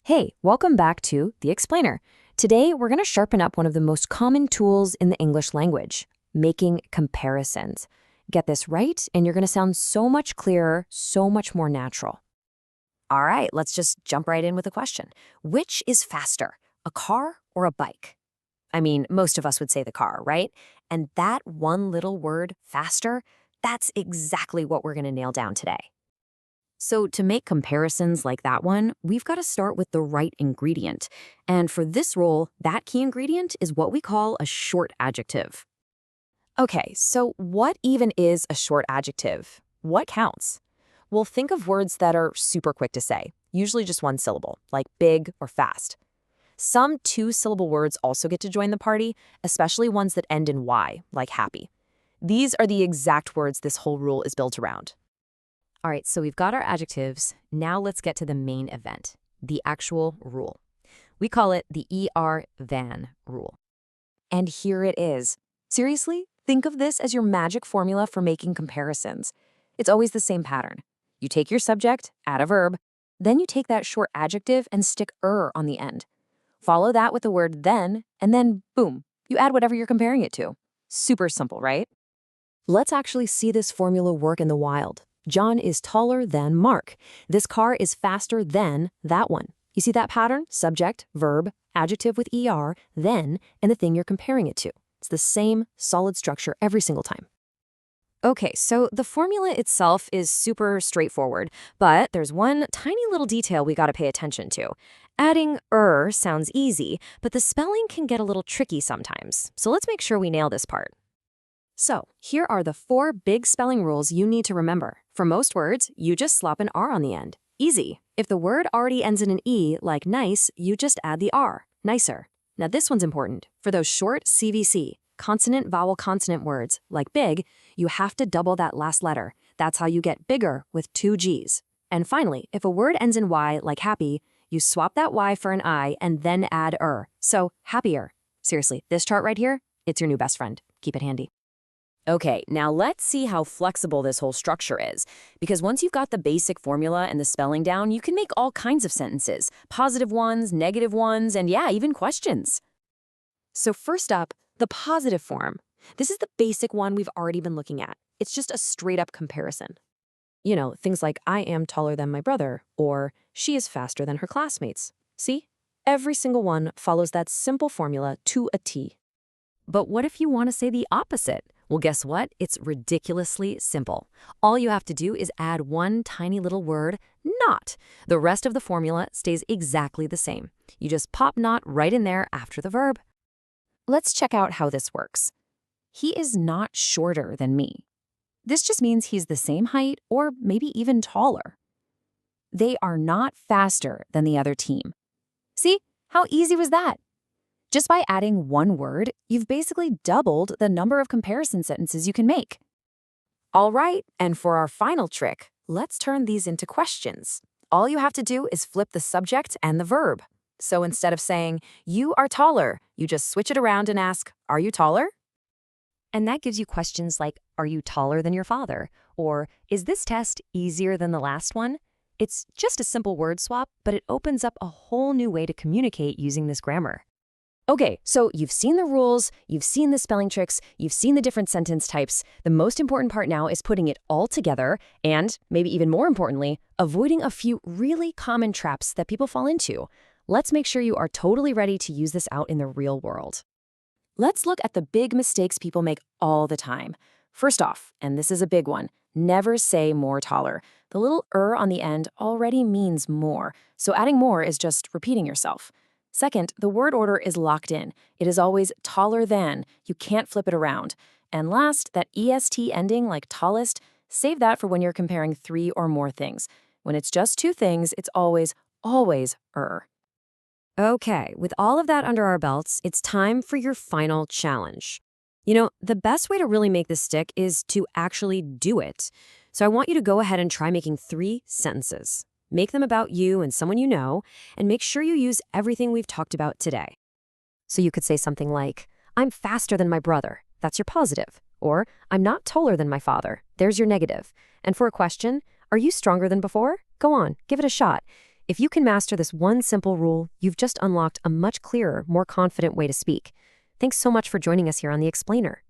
Hey, welcome back to The Explainer. Today, we're going to sharpen up one of the most common tools in the English language, making comparisons. Get this right, and you're going to sound so much clearer, so much more natural. All right, let's just jump right in with a question. Which is faster, a car or a bike? I mean, most of us would say the car, right? And that one little word, faster, that's exactly what we're going to nail down today. So to make comparisons like that one, we've got to start with the right ingredient. And for this role, that key ingredient is what we call a short adjective. Okay, so what even is a short adjective? What counts? Well, think of words that are super quick to say, usually just one syllable, like big or fast. Some two-syllable words also get to join the party, especially ones that end in Y, like happy. These are the exact words this whole rule is built around. All right, so we've got our adjectives. Now let's get to the main event, the actual rule. We call it the ER-VAN rule. And here it is. Seriously, think of this as your magic formula for making comparisons. It's always the same pattern. You take your subject, add a verb, then you take that short adjective and stick "er" on the end. Follow that with the word then, and then boom, you add whatever you're comparing it to. Super simple, right? Let's actually see this formula work in the wild. John is taller than Mark. This car is faster than that one. You see that pattern? Subject, verb, adjective with ER, then, and the thing you're comparing it to. It's the same solid structure every single time. Okay, so the formula itself is super straightforward, but there's one tiny little detail we gotta pay attention to. Adding "er" sounds easy, but the spelling can get a little tricky sometimes. So let's make sure we nail this part. So, here are the 4 big spelling rules you need to remember. For most words, you just slop an R on the end. Easy. If the word already ends in an E, like nice, you just add the R, nicer. Now this one's important. For those short CVC, consonant-vowel-consonant words, like big, you have to double that last letter. That's how you get bigger with 2 Gs. And finally, if a word ends in Y, like happy, you swap that Y for an I and then add "er." So, happier. Seriously, this chart right here, it's your new best friend. Keep it handy. Okay, now let's see how flexible this whole structure is. Because once you've got the basic formula and the spelling down, you can make all kinds of sentences. Positive ones, negative ones, and yeah, even questions. So first up, the positive form. This is the basic one we've already been looking at. It's just a straight-up comparison. You know, things like I am taller than my brother, or she is faster than her classmates. See? Every single one follows that simple formula to a T. But what if you want to say the opposite? Well, guess what? It's ridiculously simple. All you have to do is add one tiny little word, not. The rest of the formula stays exactly the same. You just pop not right in there after the verb. Let's check out how this works. He is not shorter than me. This just means he's the same height or maybe even taller. They are not faster than the other team. See? How easy was that? Just by adding one word, you've basically doubled the number of comparison sentences you can make. All right, and for our final trick, let's turn these into questions. All you have to do is flip the subject and the verb. So instead of saying, you are taller, you just switch it around and ask, are you taller? And that gives you questions like, are you taller than your father? Or, is this test easier than the last one? It's just a simple word swap, but it opens up a whole new way to communicate using this grammar. Okay, so you've seen the rules, you've seen the spelling tricks, you've seen the different sentence types. The most important part now is putting it all together and, maybe even more importantly, avoiding a few really common traps that people fall into. Let's make sure you are totally ready to use this out in the real world. Let's look at the big mistakes people make all the time. First off, and this is a big one, never say more taller. The little "er" on the end already means more, so adding more is just repeating yourself. Second, the word order is locked in. It is always taller than. You can't flip it around. And last, that EST ending like tallest, save that for when you're comparing 3 or more things. When it's just 2 things, it's always "er." Okay, with all of that under our belts, it's time for your final challenge. You know, the best way to really make this stick is to actually do it. So I want you to go ahead and try making 3 sentences. Make them about you and someone you know, and make sure you use everything we've talked about today. So you could say something like, I'm faster than my brother. That's your positive. Or, I'm not taller than my father. There's your negative. And for a question, are you stronger than before? Go on, give it a shot. If you can master this one simple rule, you've just unlocked a much clearer, more confident way to speak. Thanks so much for joining us here on The Explainer.